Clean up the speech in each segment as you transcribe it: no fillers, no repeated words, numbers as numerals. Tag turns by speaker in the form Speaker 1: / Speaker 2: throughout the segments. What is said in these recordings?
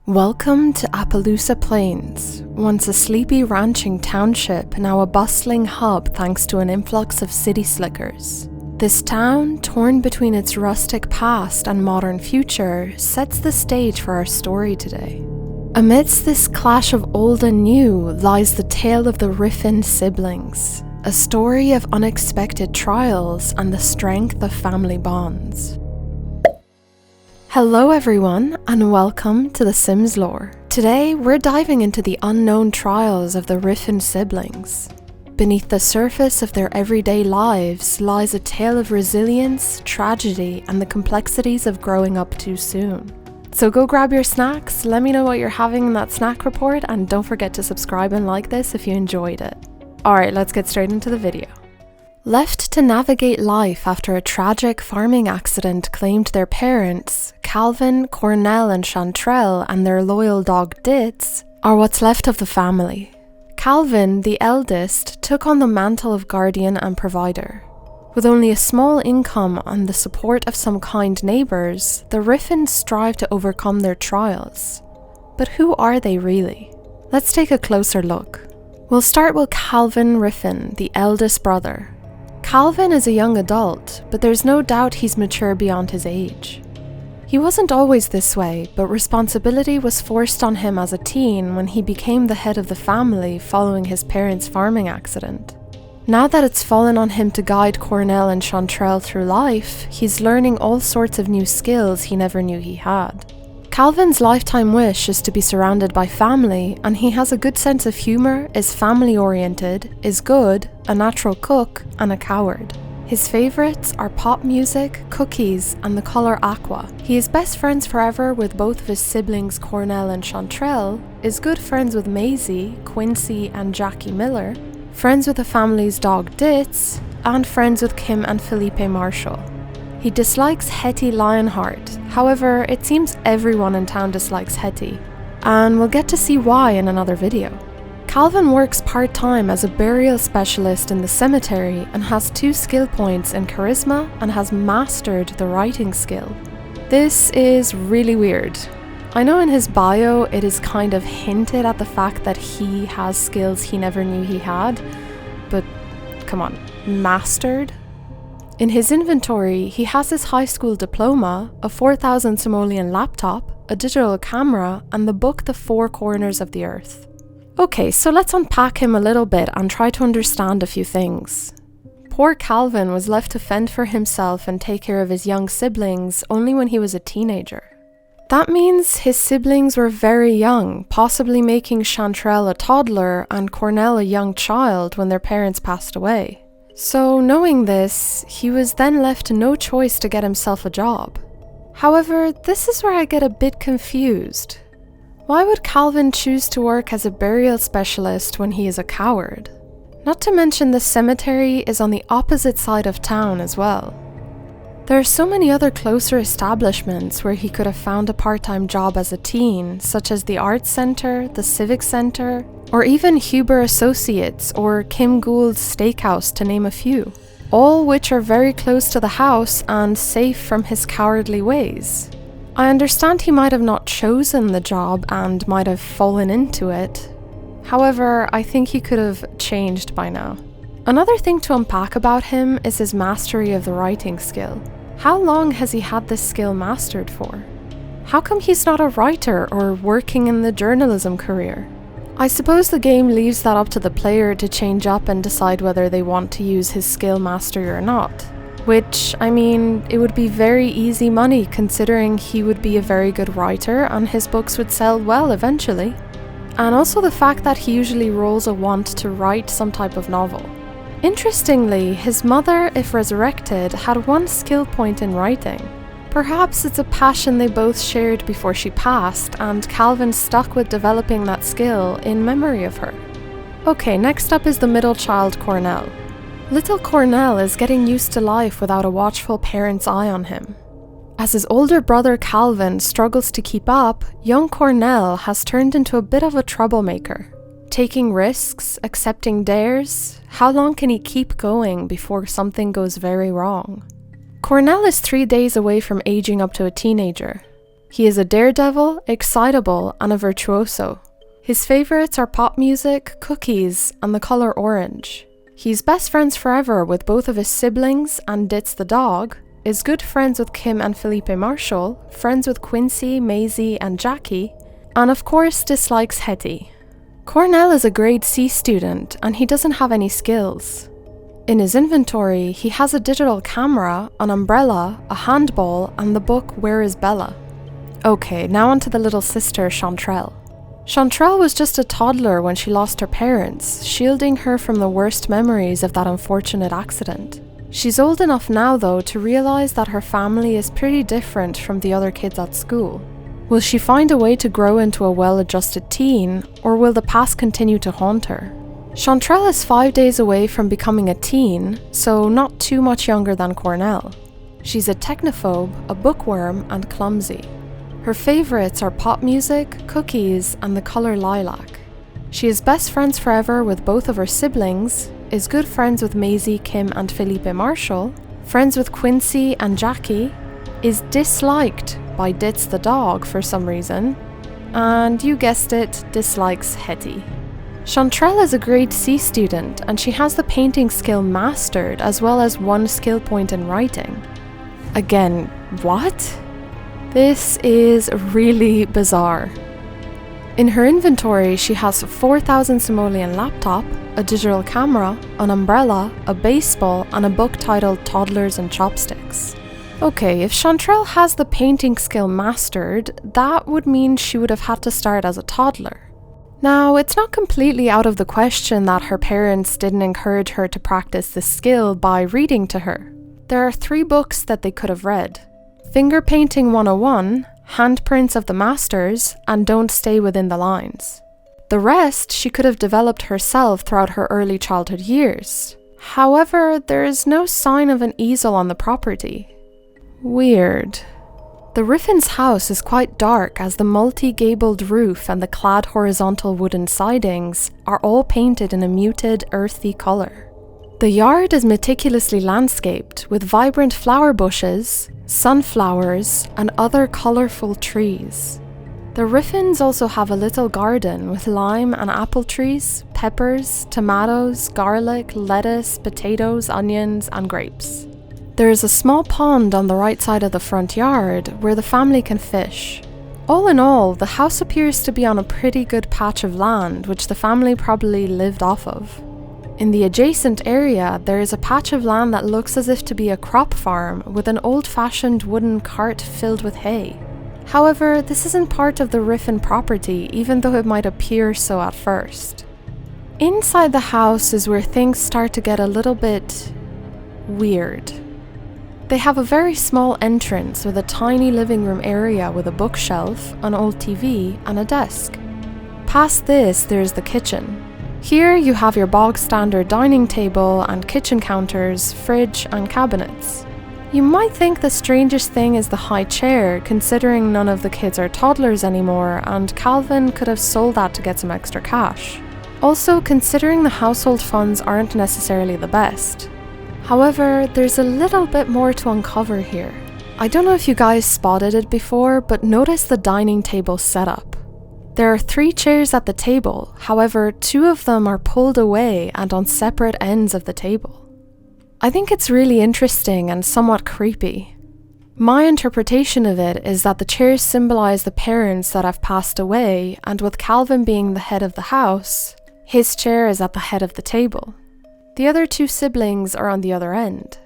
Speaker 1: Welcome to Appaloosa Plains, once a sleepy ranching township, now a bustling hub thanks to an influx of city slickers. This town, torn between its rustic past and modern future, sets the stage for our story today. Amidst this clash of old and new lies the tale of the Riffin siblings, a story of unexpected trials and the strength of family bonds. Hello everyone, and welcome to the Sims lore. Today we're diving into the unknown trials of the Riffin siblings. Beneath the surface of their everyday lives lies a tale of resilience, tragedy, and the complexities of growing up too soon. So go grab your snacks, let me know what you're having in that snack report, and don't forget to subscribe and like this if you enjoyed it. Alright, let's get straight into the video. Left to navigate life after a tragic farming accident claimed their parents, Calvin, Cornell, and Chantrelle, and their loyal dog Ditz, are what's left of the family. Calvin, the eldest, took on the mantle of guardian and provider. With only a small income and the support of some kind neighbours, the Riffins strive to overcome their trials. But who are they really? Let's take a closer look. We'll start with Calvin Riffin, the eldest brother. Calvin is a young adult, but there's no doubt he's mature beyond his age. He wasn't always this way, but responsibility was forced on him as a teen when he became the head of the family following his parents' farming accident. Now that it's fallen on him to guide Cornell and Chantrelle through life, he's learning all sorts of new skills he never knew he had. Calvin's lifetime wish is to be surrounded by family, and he has a good sense of humour, is family-oriented, is good, a natural cook, and a coward. His favourites are pop music, cookies, and the colour aqua. He is best friends forever with both of his siblings Cornell and Chantrelle, is good friends with Maisie, Quincy, and Jackie Miller, friends with the family's dog Ditz, and friends with Kim and Felipe Marshall. He dislikes Hetty Lionheart, however, it seems everyone in town dislikes Hetty, and we'll get to see why in another video. Calvin works part-time as a burial specialist in the cemetery and has 2 skill points in charisma and has mastered the writing skill. This is really weird. I know in his bio it is kind of hinted at the fact that he has skills he never knew he had, but come on, mastered? In his inventory, he has his high school diploma, a 4,000 simoleon laptop, a digital camera, and the book The Four Corners of the Earth. Okay, so let's unpack him a little bit and try to understand a few things. Poor Calvin was left to fend for himself and take care of his young siblings only when he was a teenager. That means his siblings were very young, possibly making Chantrelle a toddler and Cornell a young child when their parents passed away. So, knowing this, he was then left no choice to get himself a job. However, this is where I get a bit confused. Why would Calvin choose to work as a burial specialist when he is a coward? Not to mention the cemetery is on the opposite side of town as well. There are so many other closer establishments where he could have found a part-time job as a teen, such as the Arts Centre, the Civic Centre, or even Huber Associates or Kim Gould's Steakhouse, to name a few, all which are very close to the house and safe from his cowardly ways. I understand he might have not chosen the job and might have fallen into it. However, I think he could have changed by now. Another thing to unpack about him is his mastery of the writing skill. How long has he had this skill mastered for? How come he's not a writer or working in the journalism career? I suppose the game leaves that up to the player to change up and decide whether they want to use his skill mastery or not. Which, I mean, it would be very easy money considering he would be a very good writer and his books would sell well eventually. And also the fact that he usually rolls a want to write some type of novel. Interestingly, his mother, if resurrected, had 1 skill point in writing. Perhaps it's a passion they both shared before she passed, and Calvin stuck with developing that skill in memory of her. Okay, next up is the middle child, Cornell. Little Cornell is getting used to life without a watchful parent's eye on him. As his older brother Calvin struggles to keep up, young Cornell has turned into a bit of a troublemaker. Taking risks, accepting dares, how long can he keep going before something goes very wrong? Cornell is 3 days away from aging up to a teenager. He is a daredevil, excitable, and a virtuoso. His favourites are pop music, cookies, and the colour orange. He's best friends forever with both of his siblings and Ditz the dog, is good friends with Kim and Felipe Marshall, friends with Quincy, Maisie, and Jackie, and of course dislikes Hetty. Cornell is a grade C student and he doesn't have any skills. In his inventory, he has a digital camera, an umbrella, a handball, and the book Where is Bella? Okay, now onto the little sister, Chantrelle. Chantrelle was just a toddler when she lost her parents, shielding her from the worst memories of that unfortunate accident. She's old enough now, though, to realise that her family is pretty different from the other kids at school. Will she find a way to grow into a well-adjusted teen, or will the past continue to haunt her? Chantrelle is 5 days away from becoming a teen, so not too much younger than Cornell. She's a technophobe, a bookworm, and clumsy. Her favourites are pop music, cookies, and the colour lilac. She is best friends forever with both of her siblings, is good friends with Maisie, Kim, and Felipe Marshall, friends with Quincy and Jackie, is disliked by Ditz the dog for some reason, and you guessed it, dislikes Hetty. Chantrelle is a grade C student and she has the painting skill mastered as well as 1 skill point in writing. Again, what? This is really bizarre. In her inventory, she has 4,000 simoleon laptop, a digital camera, an umbrella, a baseball, and a book titled Toddlers and Chopsticks. Okay, if Chantrelle has the painting skill mastered, that would mean she would have had to start as a toddler. Now, it's not completely out of the question that her parents didn't encourage her to practice this skill by reading to her. There are 3 books that they could have read: Finger Painting 101, Handprints of the Masters, and Don't Stay Within the Lines. The rest she could have developed herself throughout her early childhood years. However, there is no sign of an easel on the property. Weird. The Riffins' house is quite dark as the multi-gabled roof and the clad horizontal wooden sidings are all painted in a muted, earthy colour. The yard is meticulously landscaped with vibrant flower bushes, sunflowers, and other colourful trees. The Riffins also have a little garden with lime and apple trees, peppers, tomatoes, garlic, lettuce, potatoes, onions, and grapes. There is a small pond on the right side of the front yard where the family can fish. All in all, the house appears to be on a pretty good patch of land which the family probably lived off of. In the adjacent area, there is a patch of land that looks as if to be a crop farm with an old-fashioned wooden cart filled with hay. However, this isn't part of the Riffin property, even though it might appear so at first. Inside the house is where things start to get a little bit weird. They have a very small entrance with a tiny living room area with a bookshelf, an old TV, and a desk. Past this, there's the kitchen. Here you have your bog-standard dining table and kitchen counters, fridge, and cabinets. You might think the strangest thing is the high chair, considering none of the kids are toddlers anymore and Calvin could have sold that to get some extra cash. Also, considering the household funds aren't necessarily the best. However, there's a little bit more to uncover here. I don't know if you guys spotted it before, but notice the dining table setup. There are 3 chairs at the table, however 2 of them are pulled away and on separate ends of the table. I think it's really interesting and somewhat creepy. My interpretation of it is that the chairs symbolize the parents that have passed away, and with Calvin being the head of the house, his chair is at the head of the table. The other 2 siblings are on the other end.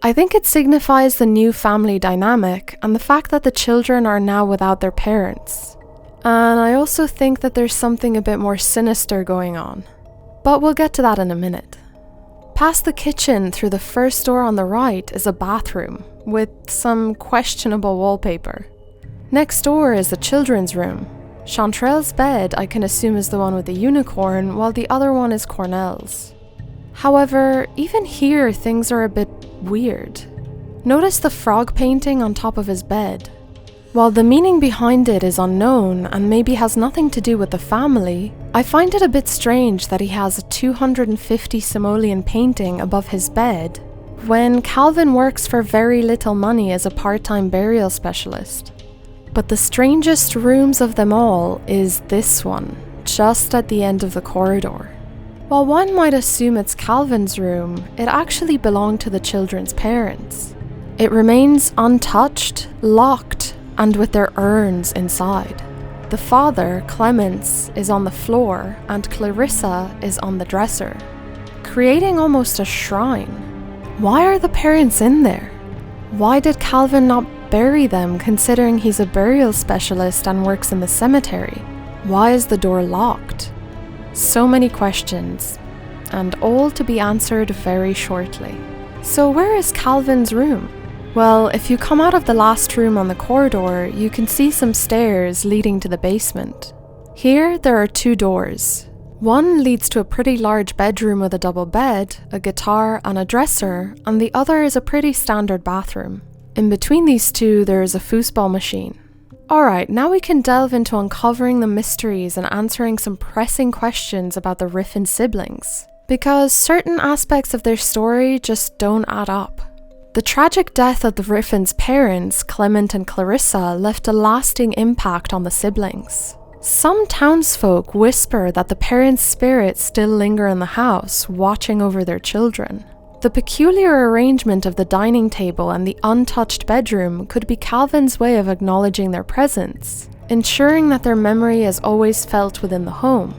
Speaker 1: I think it signifies the new family dynamic and the fact that the children are now without their parents. And I also think that there's something a bit more sinister going on. But we'll get to that in a minute. Past the kitchen through the first door on the right is a bathroom with some questionable wallpaper. Next door is the children's room. Chantrelle's bed I can assume is the one with the unicorn, while the other one is Cornell's. However, even here things are a bit weird. Notice the frog painting on top of his bed. While the meaning behind it is unknown and maybe has nothing to do with the family, I find it a bit strange that he has a 250 simoleon painting above his bed when Calvin works for very little money as a part-time burial specialist. But the strangest rooms of them all is this one, just at the end of the corridor. While one might assume it's Calvin's room, it actually belonged to the children's parents. It remains untouched, locked, and with their urns inside. The father, Clemens, is on the floor and Clarissa is on the dresser, creating almost a shrine. Why are the parents in there? Why did Calvin not bury them, considering he's a burial specialist and works in the cemetery? Why is the door locked? So many questions, and all to be answered very shortly. So where is Calvin's room? Well, if you come out of the last room on the corridor, you can see some stairs leading to the basement. Here, there are two doors. One leads to a pretty large bedroom with a double bed, a guitar, and a dresser, and the other is a pretty standard bathroom. In between these two, there is a foosball machine. Alright, now we can delve into uncovering the mysteries and answering some pressing questions about the Riffin siblings, because certain aspects of their story just don't add up. The tragic death of the Riffin's parents, Clement and Clarissa, left a lasting impact on the siblings. Some townsfolk whisper that the parents' spirits still linger in the house, watching over their children. The peculiar arrangement of the dining table and the untouched bedroom could be Calvin's way of acknowledging their presence, ensuring that their memory is always felt within the home.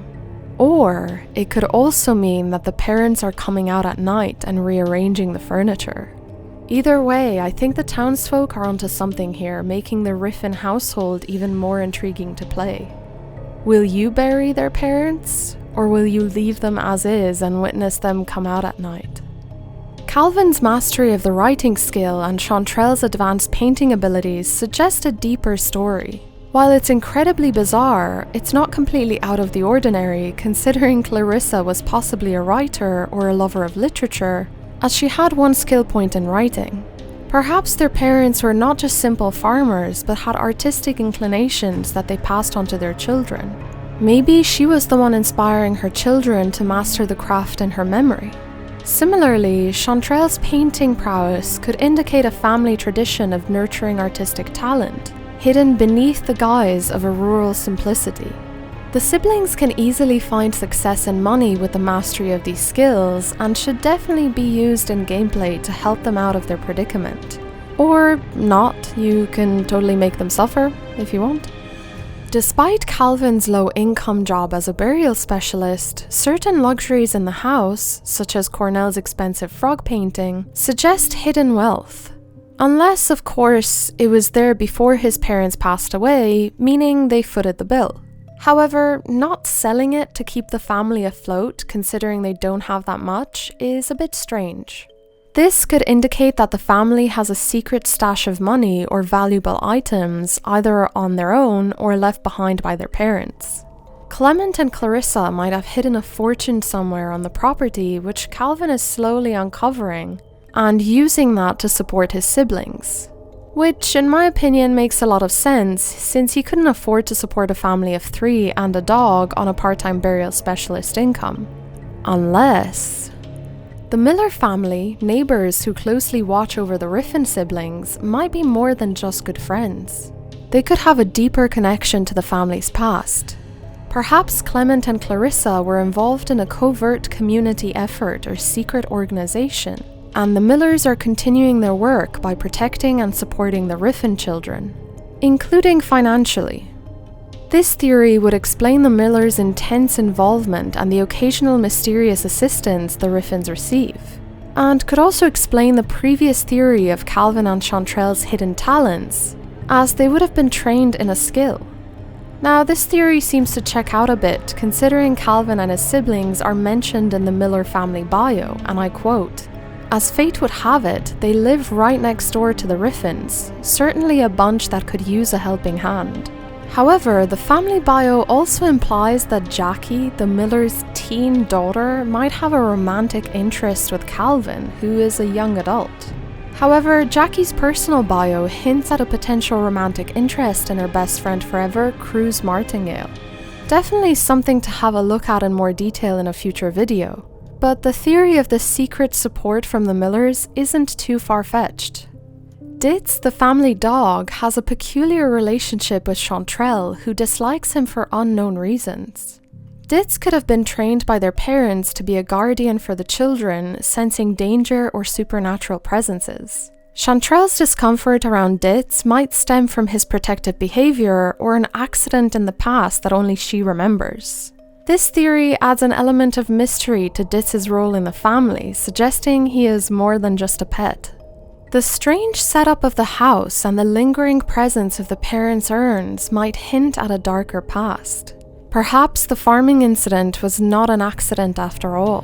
Speaker 1: Or it could also mean that the parents are coming out at night and rearranging the furniture. Either way, I think the townsfolk are onto something here, making the Riffin household even more intriguing to play. Will you bury their parents, or will you leave them as is and witness them come out at night? Calvin's mastery of the writing skill and Chantrelle's advanced painting abilities suggest a deeper story. While it's incredibly bizarre, it's not completely out of the ordinary, considering Clarissa was possibly a writer or a lover of literature, as she had one skill point in writing. Perhaps their parents were not just simple farmers, but had artistic inclinations that they passed on to their children. Maybe she was the one inspiring her children to master the craft in her memory. Similarly, Chantrelle's painting prowess could indicate a family tradition of nurturing artistic talent, hidden beneath the guise of a rural simplicity. The siblings can easily find success and money with the mastery of these skills, and should definitely be used in gameplay to help them out of their predicament. Or not, you can totally make them suffer if you want. Despite Calvin's low-income job as a burial specialist, certain luxuries in the house, such as Cornell's expensive frog painting, suggest hidden wealth. Unless, of course, it was there before his parents passed away, meaning they footed the bill. However, not selling it to keep the family afloat, considering they don't have that much, is a bit strange. This could indicate that the family has a secret stash of money or valuable items, either on their own or left behind by their parents. Clement and Clarissa might have hidden a fortune somewhere on the property, which Calvin is slowly uncovering, and using that to support his siblings. Which, in my opinion, makes a lot of sense, since he couldn't afford to support a family of 3 and a dog on a part-time burial specialist income. Unless... The Miller family, neighbors who closely watch over the Riffin siblings, might be more than just good friends. They could have a deeper connection to the family's past. Perhaps Clement and Clarissa were involved in a covert community effort or secret organization, and the Millers are continuing their work by protecting and supporting the Riffin children, including financially. This theory would explain the Millers' intense involvement and the occasional mysterious assistance the Riffins receive, and could also explain the previous theory of Calvin and Chantrelle's hidden talents, as they would have been trained in a skill. Now, this theory seems to check out a bit, considering Calvin and his siblings are mentioned in the Miller family bio, and I quote, "As fate would have it, they live right next door to the Riffins, certainly a bunch that could use a helping hand." However, the family bio also implies that Jackie, the Miller's teen daughter, might have a romantic interest with Calvin, who is a young adult. However, Jackie's personal bio hints at a potential romantic interest in her best friend forever, Cruz Martingale. Definitely something to have a look at in more detail in a future video. But the theory of the secret support from the Millers isn't too far-fetched. Ditz, the family dog, has a peculiar relationship with Chantrelle, who dislikes him for unknown reasons. Ditz could have been trained by their parents to be a guardian for the children, sensing danger or supernatural presences. Chantrelle's discomfort around Ditz might stem from his protective behavior or an accident in the past that only she remembers. This theory adds an element of mystery to Ditz's role in the family, suggesting he is more than just a pet. The strange setup of the house and the lingering presence of the parents' urns might hint at a darker past. Perhaps the farming incident was not an accident after all.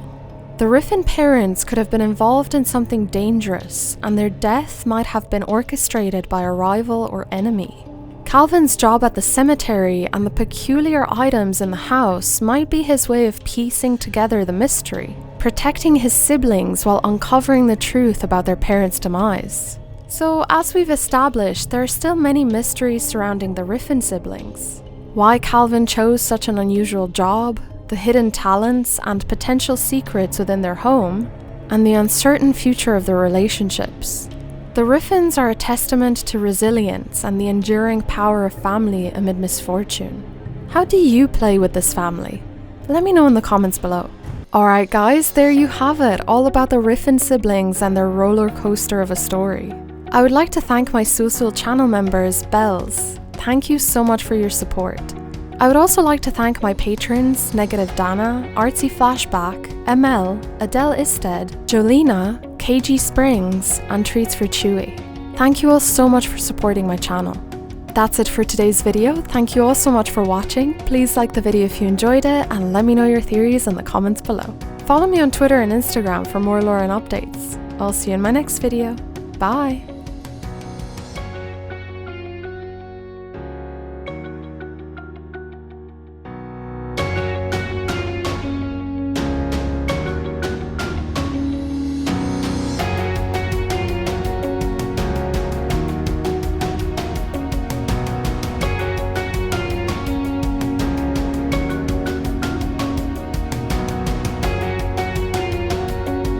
Speaker 1: The Riffin parents could have been involved in something dangerous, and their death might have been orchestrated by a rival or enemy. Calvin's job at the cemetery and the peculiar items in the house might be his way of piecing together the mystery, protecting his siblings while uncovering the truth about their parents' demise. So, as we've established, there are still many mysteries surrounding the Riffin siblings. Why Calvin chose such an unusual job, the hidden talents and potential secrets within their home, and the uncertain future of their relationships. The Riffins are a testament to resilience and the enduring power of family amid misfortune. How do you play with this family? Let me know in the comments below. Alright guys, there you have it, all about the Riffin siblings and their roller coaster of a story. I would like to thank my social channel members, Bells. Thank you so much for your support. I would also like to thank my patrons, Negative Dana, Artsy Flashback, ML, Adele Isted, Jolina, KG Springs, and Treats for Chewy. Thank you all so much for supporting my channel. That's it for today's video. Thank you all so much for watching. Please like the video if you enjoyed it, and let me know your theories in the comments below. Follow me on Twitter and Instagram for more lore and updates. I'll see you in my next video. Bye!